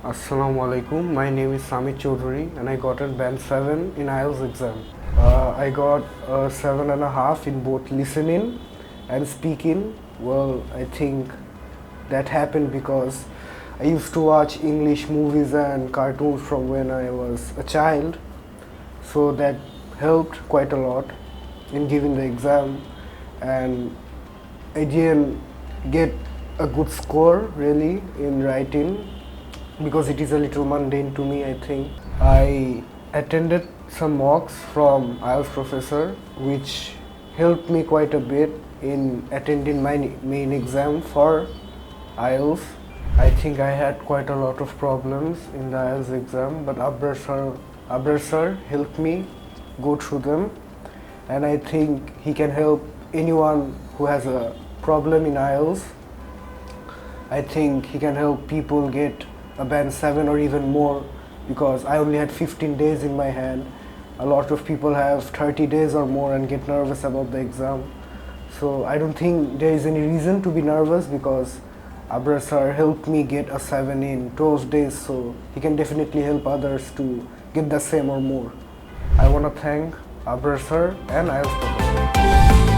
Assalamu alaikum. My name is Samir Chowdhury and I got a band 7 in IELTS exam. I got a 7.5 in both listening and speaking. Well, I think that happened because I used to watch English movies and cartoons from when I was a child. So that helped quite a lot in giving the exam, and I didn't get a good score really in writing because it is a little mundane to me, I think. I attended some mocks from IELTS professor which helped me quite a bit in attending my main exam for IELTS. I think I had quite a lot of problems in the IELTS exam, but Abrar sir helped me go through them, and I think he can help anyone who has a problem in IELTS. I think he can help people get a band 7 or even more, because I only had 15 days in my hand. A lot of people have 30 days or more and get nervous about the exam. So I don't think there is any reason to be nervous because Abrar sir helped me get a 7 in 12 days, so he can definitely help others to get the same or more. I want to thank Abrar sir and IELTS professor.